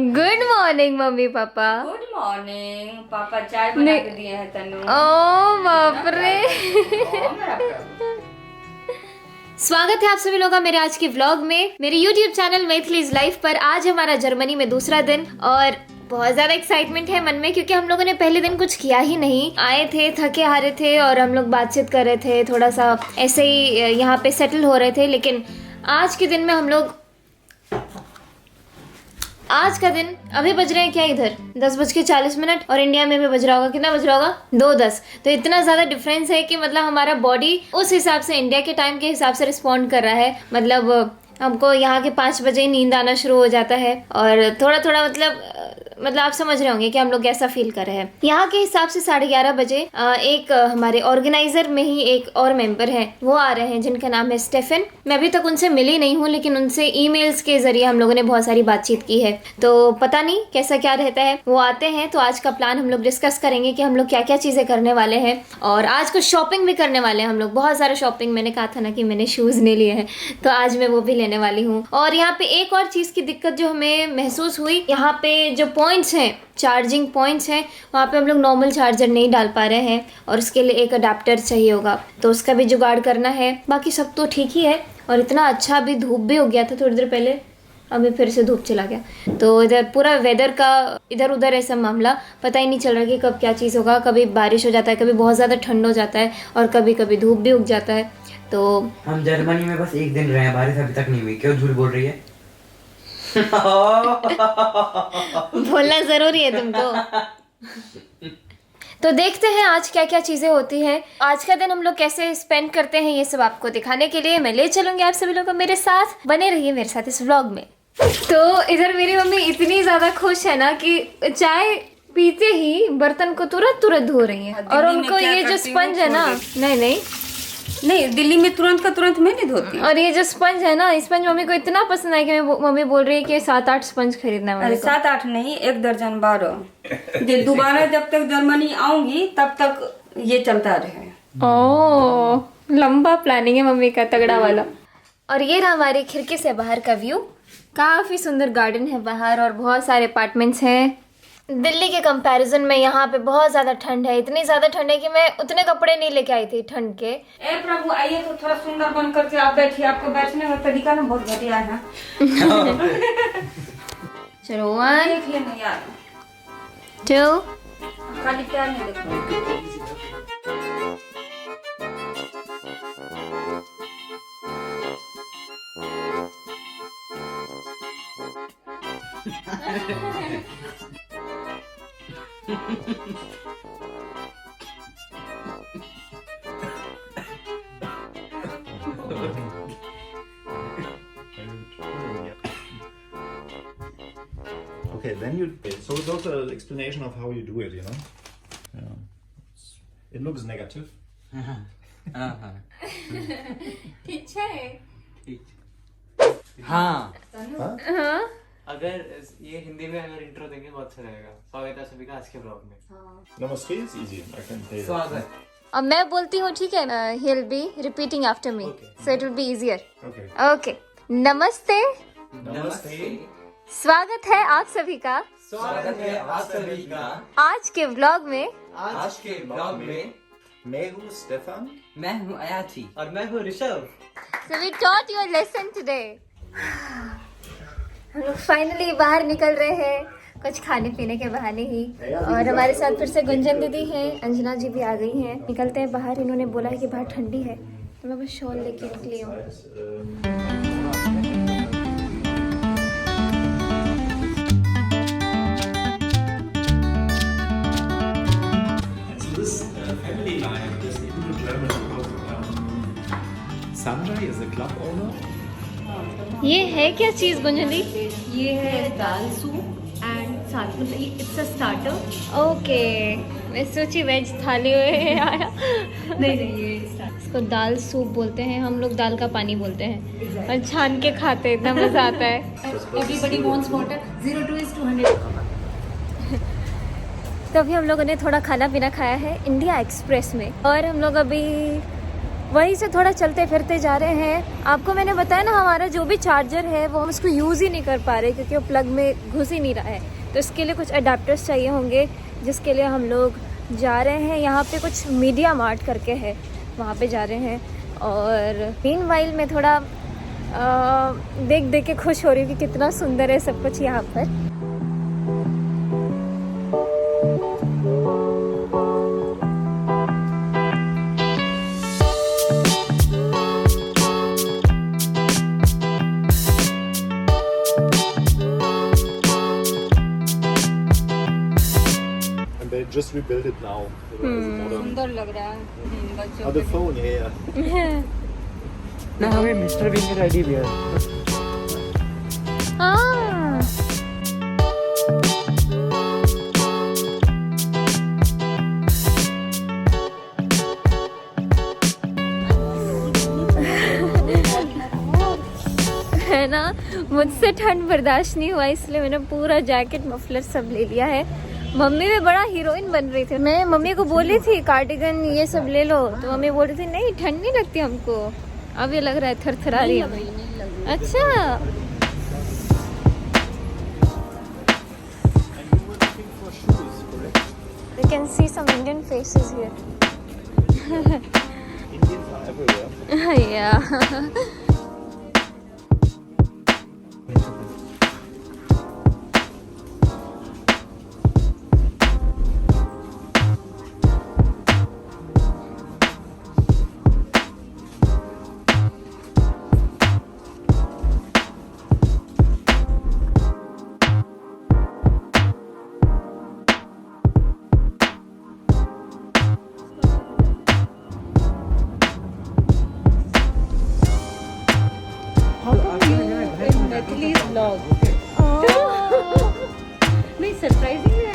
Good morning mummy papa. Good morning पापा, चाय बना के दिए हैं तनु। ओ बाप रे। स्वागत है आप सभी लोगों का मेरे आज के व्लॉग में, मेरे YouTube चैनल मैथिलीज लाइफ पर। आज हमारा जर्मनी में दूसरा दिन और बहुत ज्यादा एक्साइटमेंट है मन में, क्योंकि हम लोगों ने पहले दिन कुछ किया ही नहीं। आए थे, थके हारे थे और हम लोग बातचीत कर रहे थे, थोड़ा सा ऐसे ही यहाँ पे सेटल हो रहे थे। लेकिन आज के दिन में हम लोग, आज का दिन, अभी बज रहे हैं क्या इधर 10:40 और इंडिया में भी बज रहा होगा, कितना बज रहा होगा 2:10। तो इतना ज्यादा डिफरेंस है कि मतलब हमारा बॉडी उस हिसाब से, इंडिया के टाइम के हिसाब से रिस्पॉन्ड कर रहा है। मतलब हमको यहाँ के 5 बजे ही नींद आना शुरू हो जाता है और थोड़ा थोड़ा मतलब आप समझ रहे होंगे कि हम लोग कैसा फील कर रहे हैं। यहाँ के हिसाब से 11:30 बजे एक हमारे ऑर्गेनाइजर में ही एक और मेंबर है, वो आ रहे हैं जिनका नाम है स्टेफन। मैं अभी तक उनसे मिली नहीं हूँ, लेकिन उनसे ईमेल्स के जरिए हम लोगों ने बहुत सारी बातचीत की है, तो पता नहीं कैसा क्या रहता है। वो आते हैं तो आज का प्लान हम लोग डिस्कस करेंगे कि हम लोग क्या क्या चीजें करने वाले हैं। और आज कुछ शॉपिंग भी करने वाले हैं हम लोग, बहुत सारा शॉपिंग। मैंने कहा था ना कि मैंने शूज नहीं लिए हैं, तो आज मैं वो भी लेने वाली हूँ। और यहाँ पे एक और चीज की दिक्कत जो हमें महसूस हुई, यहाँ पे जो पॉइंट्स हैं, चार्जिंग पॉइंट्स हैं, वहाँ पे हम लोग नॉर्मल चार्जर नहीं डाल पा रहे हैं और उसके लिए एक अडेप्टर चाहिए होगा, तो उसका भी जुगाड़ करना है। बाकी सब तो ठीक ही है। और इतना अच्छा अभी धूप भी हो गया था थोड़ी देर पहले, अभी फिर से धूप चला गया। तो इधर पूरा वेदर का इधर उधर ऐसा मामला, पता ही नहीं चल रहा कि कब क्या चीज़ होगा। कभी बारिश हो जाता है, कभी बहुत ज़्यादा ठंड हो जाता है और कभी कभी धूप भी उग जाता है। तो हम जर्मनी में बस एक दिन रहे हैं, बारिश अभी तक नहीं हुई। क्यों झूठ बोल रही है? बोलना जरूरी है तुमको। तो देखते हैं आज क्या क्या चीजें होती हैं। आज का दिन हम लोग कैसे स्पेंड करते हैं, ये सब आपको दिखाने के लिए मैं ले चलूंगी आप सभी लोग को मेरे साथ। बने रहिए मेरे साथ इस व्लॉग में। तो इधर मेरी मम्मी इतनी ज्यादा खुश है ना कि चाय पीते ही बर्तन को तुरंत धो रही है। और उनको ये जो स्पंज है ना, नहीं दिल्ली में तुरंत का तुरंत मैं नहीं धोती। और ये जो स्पंज है ना, स्पंज मम्मी को इतना पसंद है कि मम्मी बोल रही है कि 7-8 स्पंज खरीदना है। अरे 7-8 नहीं, 1 दर्जन 12। ये दोबारा जब तक जर्मनी आऊंगी तब तक ये चलता रहे। ओ, लंबा प्लानिंग है मम्मी का, तगड़ा वाला। और ये रहा हमारी खिड़की से बाहर का व्यू। काफी सुंदर गार्डन है बाहर और बहुत सारे अपार्टमेंट्स हैं। दिल्ली के कंपैरिजन में यहाँ पे बहुत ज्यादा ठंड है। इतनी ज्यादा ठंड है कि मैं उतने कपड़े नहीं लेके आई थी ठंड के। ए प्रभु, आइए तो थोड़ा सुंदर बन करके आप बैठिए। आपको बैठने का तरीका ना बहुत घटिया है। चलो 1 देख लेना यार, 2 खाली प्यार नहीं देखो। Okay, then you. So that's an explanation of how you do it, you know. Yeah. It looks negative. ठीक है। हाँ, हाँ, अगर ये हिंदी में अगर इंट्रो देंगे बहुत अच्छा रहेगा। स्वागत है सभी का आज के ब्लॉग में। Namaste is easy. I can say that. स्वागत। अब मैं बोलती हूँ, ठीक है? he'll be repeating after me, so it will be easier. Okay. Okay. नमस्ते, Namaste. स्वागत है आप सभी का स्वागत है आप सभी का आज के व्लॉग में। आज के ब्लॉग में मैं हूँ स्टेफन. मैं हूँ अयाची और मैं हूँ Rishabh. So we taught you a lesson today. हम लोग फाइनली बाहर निकल रहे हैं, कुछ खाने पीने के बहाने ही। और हमारे साथ फिर से गुंजन दीदी हैं, अंजना जी भी आ गई हैं। निकलते हैं बाहर। इन्होंने बोला है कि बाहर ठंडी है, तो मैं बस शॉल लेके निकली हूँ। Family life, this Indo-German Sanjay is a club owner. ये है क्या चीज गुंजन दी? ये है दाल सूप एंड साथ में इट्स अ स्टार्टर। ओके, मैं सोची वेज थाली आया। नहीं ये इसको दाल सूप बोलते हैं, हम लोग दाल का पानी बोलते हैं और छान के खाते हैं, इतना मजा आता है। Everybody wants water 02:100। तो अभी हम लोगों ने थोड़ा खाना पीना खाया है इंडिया एक्सप्रेस में, और हम लोग अभी वहीं से थोड़ा चलते फिरते जा रहे हैं। आपको मैंने बताया ना, हमारा जो भी चार्जर है वो हम उसको यूज़ ही नहीं कर पा रहे क्योंकि वो प्लग में घुस ही नहीं रहा है। तो इसके लिए कुछ अडाप्टर्स चाहिए होंगे, जिसके लिए हम लोग जा रहे हैं। यहाँ पे कुछ मीडिया मार्ट करके है, वहाँ पे जा रहे हैं। और मीनवाइल मैं थोड़ा देख देख के खुश हो रही हूँ कि कितना सुंदर है सब कुछ यहाँ पर। They just rebuilt it now. सुंदर लग रहा है बच्चों Oh, the phone, yeah. ना हमें मिस्टर बीन के रेडी भी है। हाँ। है ना, मुझसे ठंड बर्दाश्त नहीं हुआ, इसलिए मैंने पूरा जैकेट मफलर सब ले लिया है। मम्मी भी बड़ा हीरोइन बन रही थी। मैं मम्मी को बोली थी कार्डिगन ये सब ले लो, तो मम्मी बोल रही थी नहीं ठंड नहीं लगती हमको। अब ये लग रहा है थरथरा रही है। अच्छा, you can see some Indian faces here. Indians are everywhere. Yeah. नहीं सरप्राइजिंग है।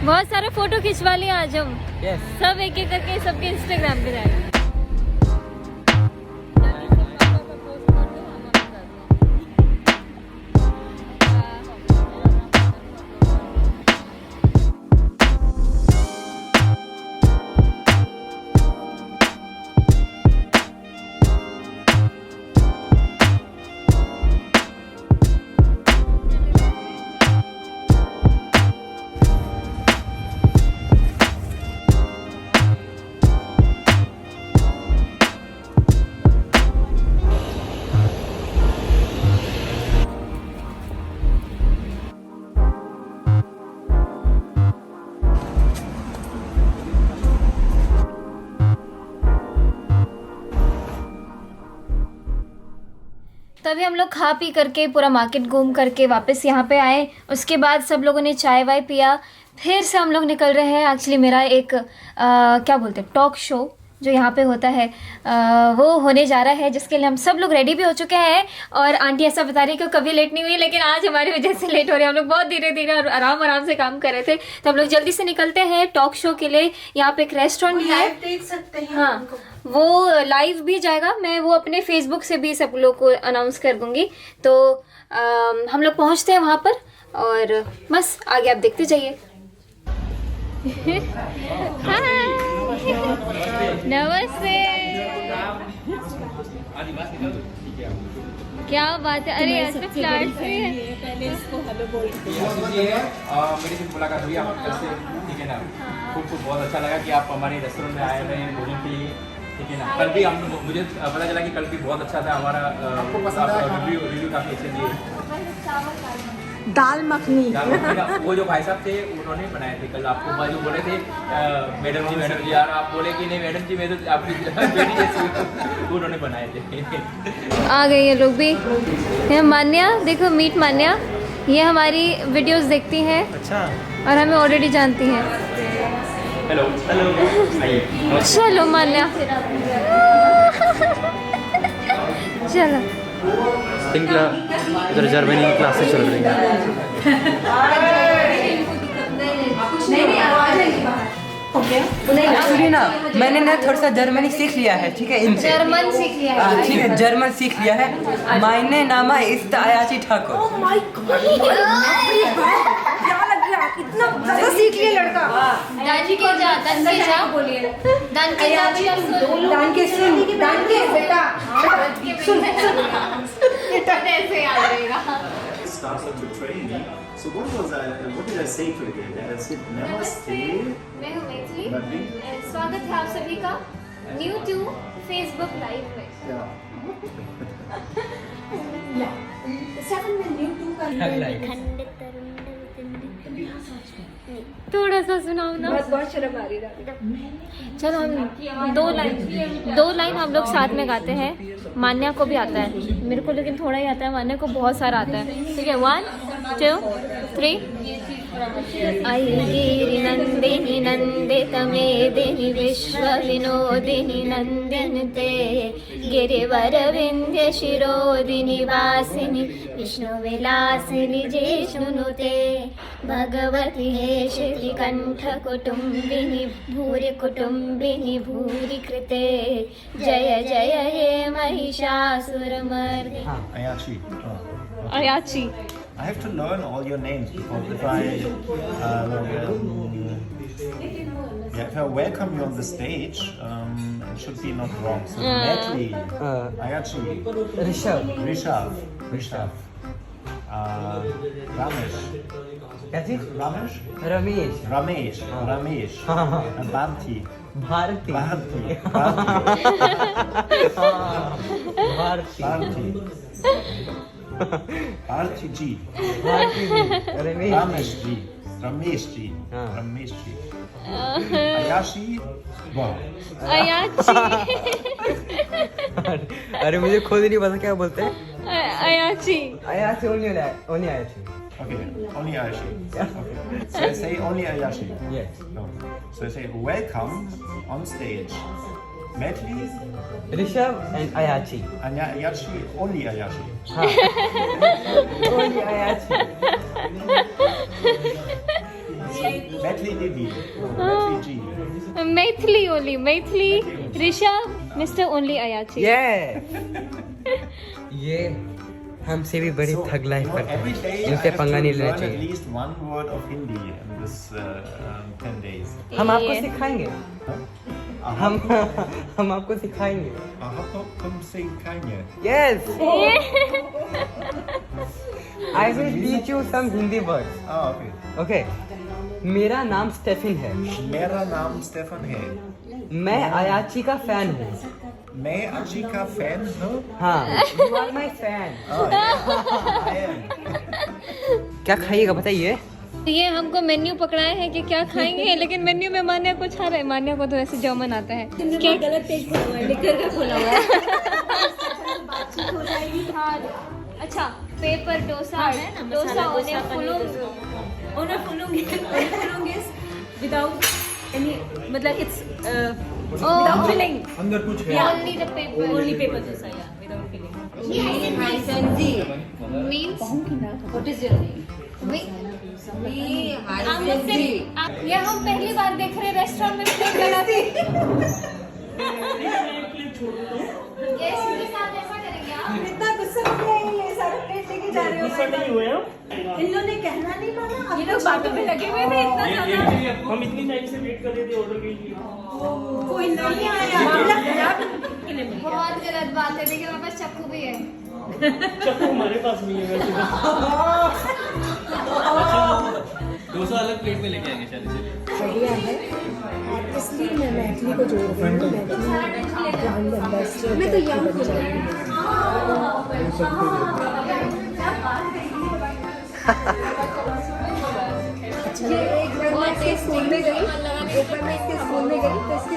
बहुत सारे फोटो खिंचवा लिए आज हम। Yes. सब एक एक करके सबके इंस्टाग्राम पे जाएगा। तभी हम लोग खा पी करके पूरा मार्केट घूम करके वापस यहाँ पे आए। उसके बाद सब लोगों ने चाय वाय पिया, फिर से हम लोग निकल रहे हैं। एक्चुअली मेरा एक क्या बोलते हैं टॉक शो जो यहाँ पे होता है वो होने जा रहा है, जिसके लिए हम सब लोग रेडी भी हो चुके हैं। और आंटी ऐसा बता रही है कि कभी लेट नहीं हुई, लेकिन आज हमारी वजह से लेट हो रही है। हम लोग बहुत धीरे धीरे और आराम आराम से काम कर रहे थे, तो हम लोग जल्दी से निकलते हैं टॉक शो के लिए। यहाँ पे एक रेस्टोरेंट है, देख सकते हैं। हाँ वो लाइव भी जाएगा, मैं वो अपने फेसबुक से भी सब लोग को अनाउंस कर दूंगी। तो हम लोग पहुँचते हैं वहाँ पर और बस आगे आप देखते जाइए। नमस्ते, क्या बात है। अरे ऐसे फ्लैट्स भी है। मेरी से मुलाकात हुई आप कल से, ठीक है ना। खूब बहुत अच्छा लगा कि आप हमारे रेस्टोरेंट में आए हुए हैं भोजन के लिए, ठीक है ना। कल भी मुझे पता चला कि कल भी बहुत अच्छा था हमारा, रिव्यू काफ़ी अच्छे दिए। दाल मखनी। वो जो भाई साहब थे उन्होंने बनाए थे कल, आपको जो बोले थे मैडम जी यार, आप बोले कि नहीं मैडम जी मैं तो आपकी बेटी जैसी हूँ, उन्होंने बनाए थे। आ गए ये लोग भी। ये मान्या, देखो मीट मान्या, ये हमारी वीडियोस देखती हैं। अच्छा। और हमें ऑलरेडी जानती हैं। हेलो हेलो, आइए। चलो मान्या, चलो। इनका इधर जर्मनी की क्लासेस चल रही हैं। सुनिए ना, मैंने ना थोड़ा सा जर्मनी सीख लिया है, ठीक है इनसे। जर्मन सीख लिया है। ठीक है, जर्मन सीख लिया है। मायने नामा इस्त आयाची ठाकुर। इतना सीख लिया लड़का। दान के जा, दान के जा, बोलिए। दान के जा, दान के सुन, दान के बेटा सुन। ऐसे याद रहेगा। Started to train me. So what did I say to you? I said namaste. मैं हूँ मैथिली। Lovely. स्वागत है आप सभी का न्यू टू फेसबुक लाइव में। थोड़ा सा सुनाओ ना। बहुत शर्म आ रही है। चलो हम दो लाइन हम लोग साथ में गाते हैं। मान्या को भी आता है, मेरे को लेकिन थोड़ा ही आता है, मान्या को बहुत सारा आता है। ठीक है, 1 2 3। ऐगिरि नन्दिनि नन्दित मेदिनि विश्व विनोदिनि नन्दिनते गिरिवर विन्ध्य शिरोदिनि वासिनि विष्णु विलासिनि जिष्णुनुते भगवति हेशिति कंठ कुटुम्बिनि भूरि कुटुम्बिनि भूरि कृते जय जय हे Mahishasuramardini. Ayachi. Ayachi. I have to learn all your names because if I welcome you on the stage, it should be not wrong. So Natalie, Ayachi, Rishav, Ramesh, Ramesh Banti, Bharti Arti ji, Ramesh ji, Ayashi, wow. Ayachi. अरे मुझे खुद नहीं पता क्या बोलते हैं। Ayachi. Ayachi only Ayachi. Okay, only Ayashi. Okay. So I say only Ayashi. Yes. No. So I say welcome on stage. Medley, Rishabh and Ayachi. Ayashi, only Ayashi. Only Ayachi. Medley Devi, Medley G. Maithili only, Maithili Rishabh, mister only Ayachi. ये हमसे भी बड़ी thug life No, करते every हैं, day I इनसे have पंगा to नहीं लेना learn at चाहिए। least one word of Hindi in this 10 days. हम आपको सिखाएंगे। हम आपको सिखाएंगे। Come sing Kanye. Yes. I will teach you some Hindi words. Oh, okay. Okay. मेरा नाम स्टेफन है। मेरा नाम स्टेफन है। मैं आयाची का फैन हूँ। मैं अच्छी का फैन हूँ। हाँ, you are my fan. I am. क्या खाइएगा बताइए? ये हमको मेन्यू पकड़ाए हैं कि क्या खाएंगे, लेकिन मेन्यू में मान्या कुछ आ रहा है। मान्या को तो ऐसे जर्मन आता है। गलत पेज खोला हुआ है, लिखकर का खोला हुआ है। अच्छा, पेपर डोसा, डोसा ओने फुलुंग विदाउट एनी, मतलब इट्स without filling. अंदर कुछ है। only the paper, Only paper dosa, yeah, without filling. means What is your name? आप मुझसे ये हम पहली बार देख रहे हैं रेस्टोरेंट में प्लेट लगाते। Guest के साथ ऐसा करेंगे आप? इतना गुस्सा हो गया है, ये सारा प्लेट लेके जा रहे हो। गुस्सा नहीं हुए हम। इन लोगों ने कहना नहीं माना। ये लोग बातों में लगे हुए थे इतना ज्यादा। हम इतनी टाइम से वेट कर रहे थे ऑर्डर के लिए। कोई नहीं आया। मामला खराब के लिए मिल गया। बहुत गलत बात है, देखिए हमारे पास चाकू भी है। चक्कू हमारे पास नहीं है वैसे तो। डोसा अलग प्लेट में लेके आएंगे शायद से। बढ़िया है, इसलिए मैं मैथिली को जोड़ रही हूँ। मैथिली ब्रांड एम्बेसडर मैं तो ये एक बार मैं इसके स्कूल में गई, तो इसके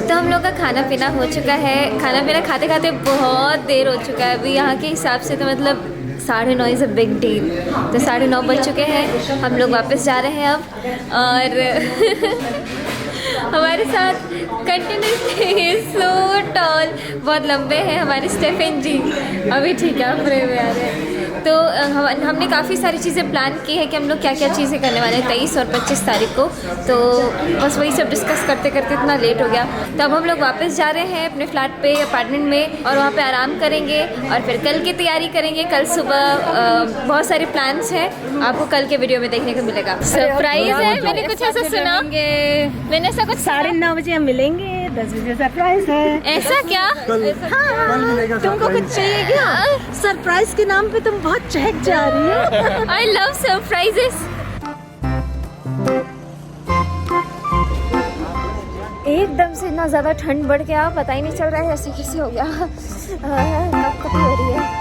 तो हम लोग का खाना पीना हो चुका है। खाना पीना खाते खाते बहुत देर हो चुका है अभी यहाँ के हिसाब से, तो मतलब 9:30 इज़ अ बिग डील। तो 9:30 बज चुके हैं, हम लोग वापस जा रहे हैं अब। और हमारे साथ कंटिन्यूसली सो टॉल, बहुत लंबे हैं हमारे स्टेफन जी। अभी ठीक है, आप फ्रेम में आ रहे हैं। तो हमने काफ़ी सारी चीज़ें प्लान की है कि हम लोग क्या क्या चीज़ें करने वाले हैं 23 और 25 तारीख को। तो बस वही सब डिस्कस करते करते इतना लेट हो गया। तो अब हम लोग वापस जा रहे हैं अपने फ्लैट पे, अपार्टमेंट में, और वहाँ पे आराम करेंगे और फिर कल की तैयारी करेंगे। कल सुबह बहुत सारे प्लान्स हैं, आपको कल के वीडियो में देखने को मिलेगा। सरप्राइज है, मैंने कुछ ऐसा सुना, मैंने ऐसा कुछ 9:30 बजे हम मिलेंगे, 10 बजे सरप्राइज है। ऐसा क्या? तुमको कुछ चाहिए क्या? सरप्राइज के नाम पे तुम बहुत चहक जा रही हो। I love surprises. एकदम से इतना ज़्यादा ठंड बढ़ गया, पता ही नहीं चल रहा है ऐसे कैसे हो गया। कब हो रही है।